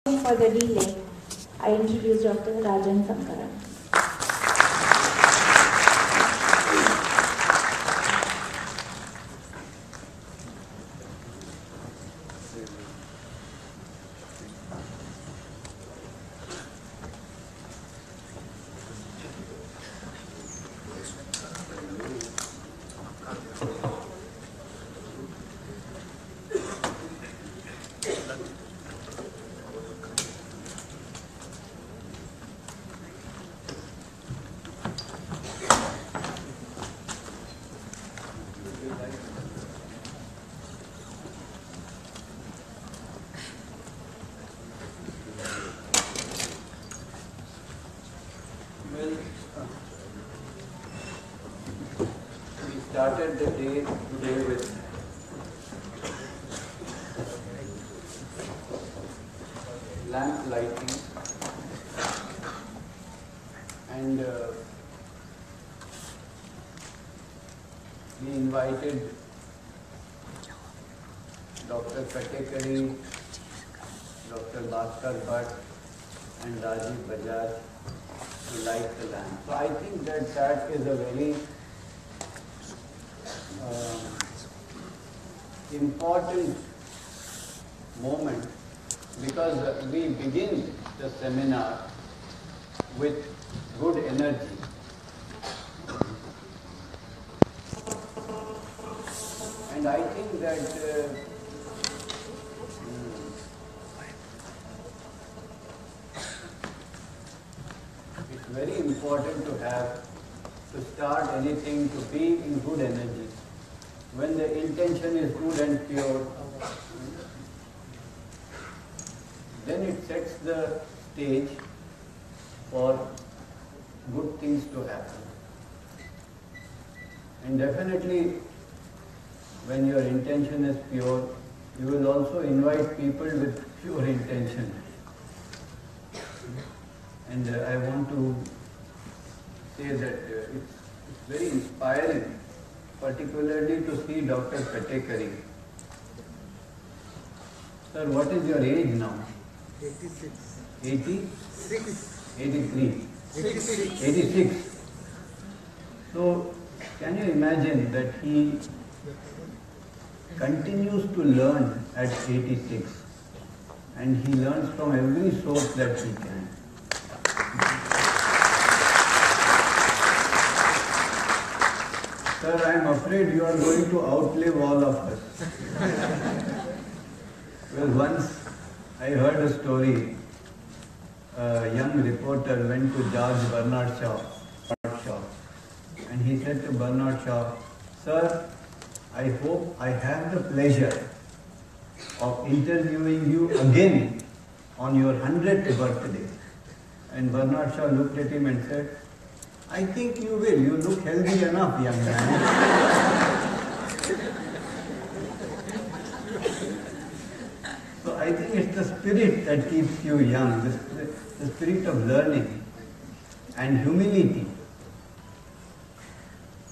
For the delay, I introduce Dr. Rajan Sankaran. We started the day today with lamp lighting, and we invited Dr. Katekari, Dr. Bhaskar Bhatt and Rajiv Bajaj to light the lamp. So I think that is a very important moment, because we begin the seminar with good energy. And I think that it's very important to start anything, to be in good energy. When the intention is good and pure, then it sets the stage for good things to happen. And definitely, when your intention is pure, you will also invite people with pure intention. And I want to say that it's very inspiring, particularly to see Dr. Katekari. Sir, what is your age now? 86. 86? 83? 86. 86. So, can you imagine that he continues to learn at 86, and he learns from every source that he can. Sir, I am afraid you are going to outlive all of us. Well, once I heard a story. A young reporter went to George Bernard Shaw, and he said to Bernard Shaw, "Sir, I hope I have the pleasure of interviewing you again on your 100th birthday." And Bernard Shaw looked at him and said, "I think you will. You look healthy enough, young man." So I think it's the spirit that keeps you young, the spirit of learning and humility.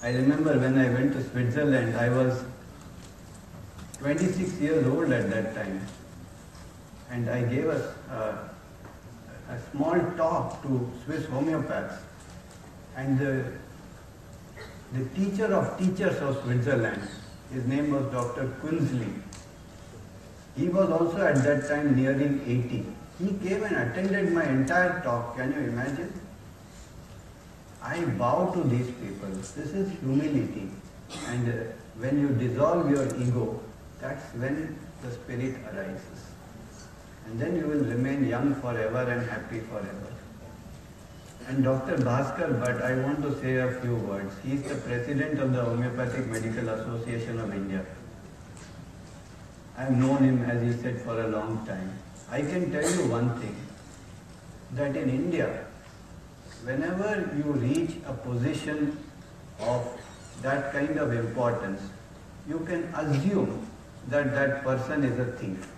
I remember when I went to Switzerland, I was 26 years old at that time, and I gave a small talk to Swiss homeopaths, and the teacher of teachers of Switzerland, his name was Dr. Kunzli. He was also at that time nearing 80. He came and attended my entire talk. Can you imagine? I bow to these people. This is humility. And when you dissolve your ego, that's when the spirit arises. And then you will remain young forever and happy forever. And Dr. Bhaskar Bhatt, I want to say a few words. He is the president of the Homeopathic Medical Association of India. I have known him, as he said, for a long time. I can tell you one thing, that in India, whenever you reach a position of that kind of importance, you can assume that that person is a thief.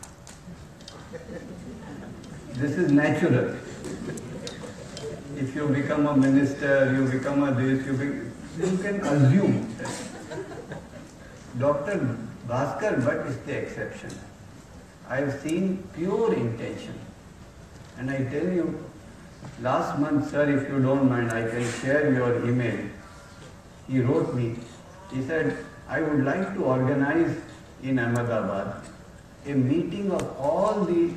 This is natural. If you become a minister, you become a this, you can assume that. Dr. Bhaskar Bhatt is the exception. I have seen pure intention. And I tell you, last month, sir, if you don't mind, I can share your email. He wrote me, he said, I would like to organize in Ahmedabad a meeting of all the,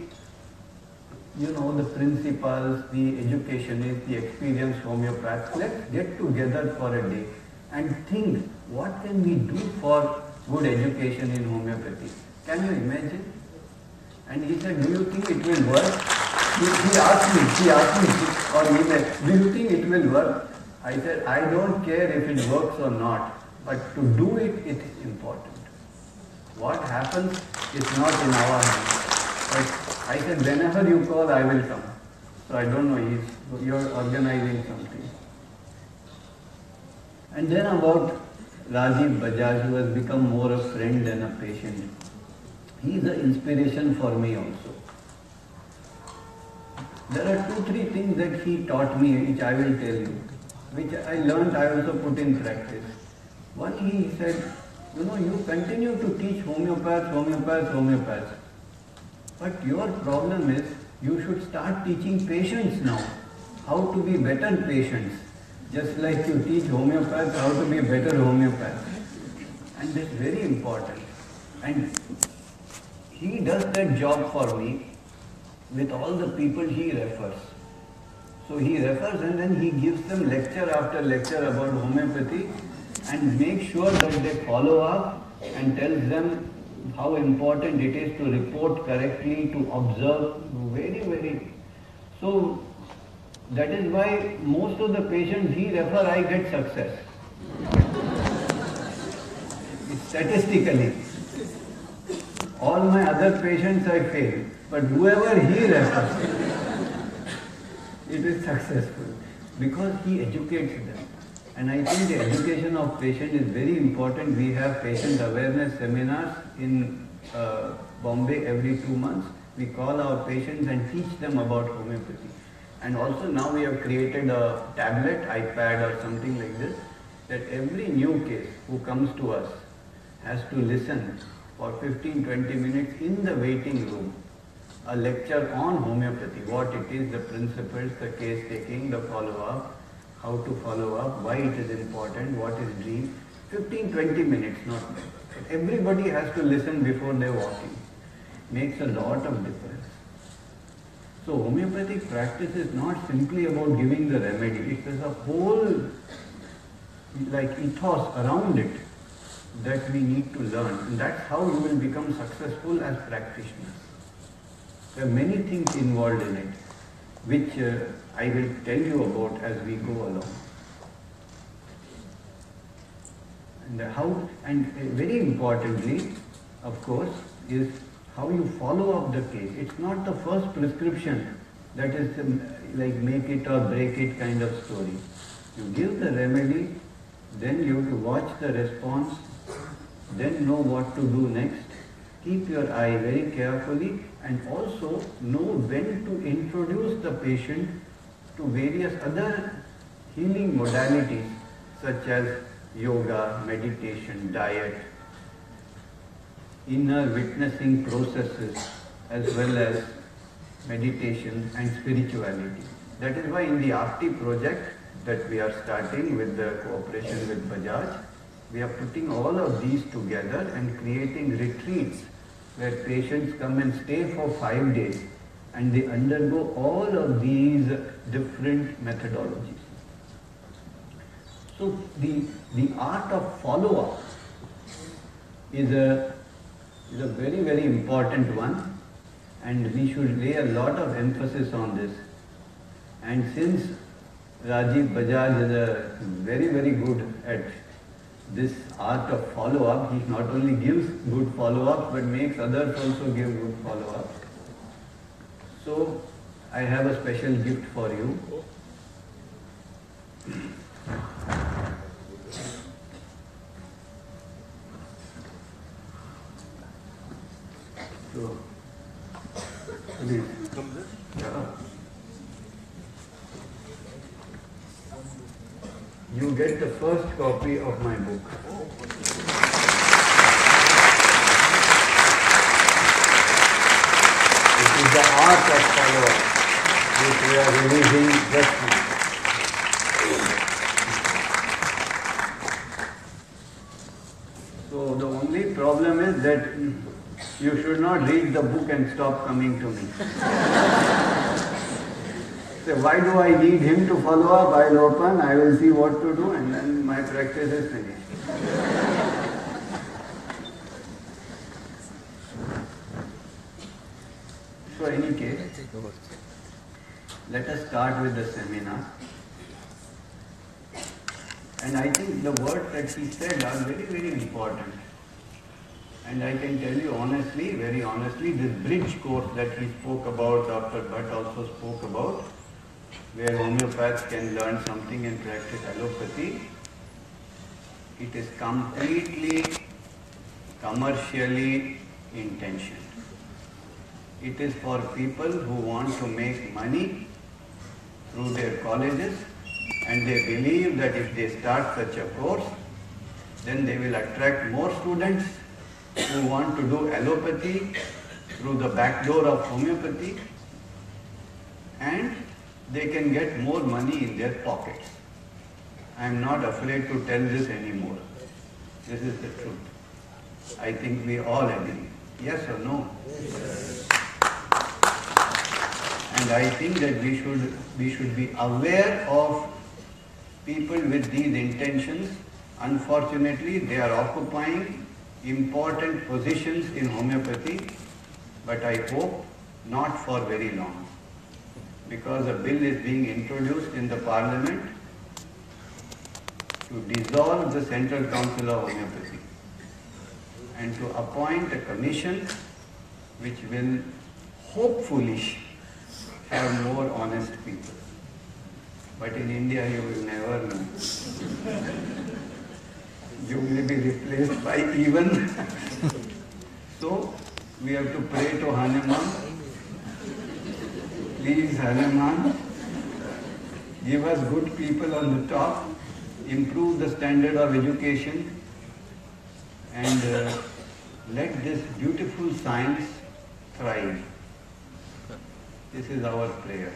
the principals, the educationists, the experienced homeopaths. Let's get together for a day and think, what can we do for good education in homeopathy? Can you imagine? And he said, do you think it will work? He asked me on email, do you think it will work? I said, I don't care if it works or not, but to do it, it is important. What happens is not in our hands. But I said, whenever you call, I will come. So I don't know, you're organizing something. And then about Rajiv Bajaj, who has become more a friend than a patient. He is an inspiration for me also. There are 2-3 things that he taught me, which I will tell you, which I learned, I also put in practice. One, he said, you continue to teach homeopaths. But your problem is, you should start teaching patients now, how to be better patients. Just like you teach homeopaths how to be better homeopaths. And that's very important. And he does that job for me with all the people he refers. So he refers and then he gives them lecture after lecture about homeopathy and makes sure that they follow up and tells them how important it is to report correctly, to observe very. So that is why most of the patients he refers, I get success. Statistically. All my other patients I fail. But whoever he refers, it is successful. Because he educates them. And I think the education of patient is very important. We have patient awareness seminars in Bombay every 2 months. We call our patients and teach them about homeopathy. And also now we have created a tablet, iPad or something like this, that every new case who comes to us has to listen for 15-20 minutes in the waiting room, a lecture on homeopathy, what it is, the principles, the case taking, the follow-up, how to follow up, why it is important, what is dream. 15-20 minutes, not more. Everybody has to listen before they walk in. Makes a lot of difference. So homeopathic practice is not simply about giving the remedy. It is a whole ethos around it that we need to learn. And that's how you will become successful as practitioners. There are many things involved in it, which I will tell you about as we go along. And very importantly, of course, is how you follow up the case. It's not the first prescription that is like make it or break it kind of story. You give the remedy, then you have to watch the response, then know what to do next. Keep your eye very carefully and also know when to introduce the patient to various other healing modalities such as yoga, meditation, diet, inner witnessing processes as well as meditation and spirituality. That is why in the APTI project that we are starting with the cooperation with Bajaj, we are putting all of these together and creating retreats where patients come and stay for 5 days and they undergo all of these different methodologies. So the art of follow-up is a very important one, and we should lay a lot of emphasis on this. And since Rajiv Bajaj is very good at this art of follow-up, he not only gives good follow-up but makes others also give good follow-up. So I have a special gift for you. So, please. Yeah. You get the first copy of my book. It is the art of follow-up. which we are releasing just now. So the only problem is that you should not read the book and stop coming to me. So why do I need him to follow up? I'll open, I will see what to do, and then my practice is finished. So in any case, let us start with the seminar. And I think the words that he said are very, very important. And I can tell you honestly, very honestly, this bridge course that he spoke about, Dr. Bhatt also spoke about, where homeopaths can learn something and practice allopathy, it is completely commercially intentioned. It is for people who want to make money through their colleges, and they believe that if they start such a course, then they will attract more students who want to do allopathy through the back door of homeopathy, and they can get more money in their pockets. I am not afraid to tell this anymore. This is the truth. I think we all agree. Yes or no? Yes. And I think that we should be aware of people with these intentions. Unfortunately, they are occupying important positions in homeopathy, but I hope not for very long, because a bill is being introduced in the Parliament to dissolve the Central Council of Homeopathy and to appoint a commission which will hopefully have more honest people. But in India you will never know. You will be replaced by even. So we have to pray to Hanuman. Please, Hanuman, give us good people on the top, improve the standard of education, and let this beautiful science thrive. This is our prayer.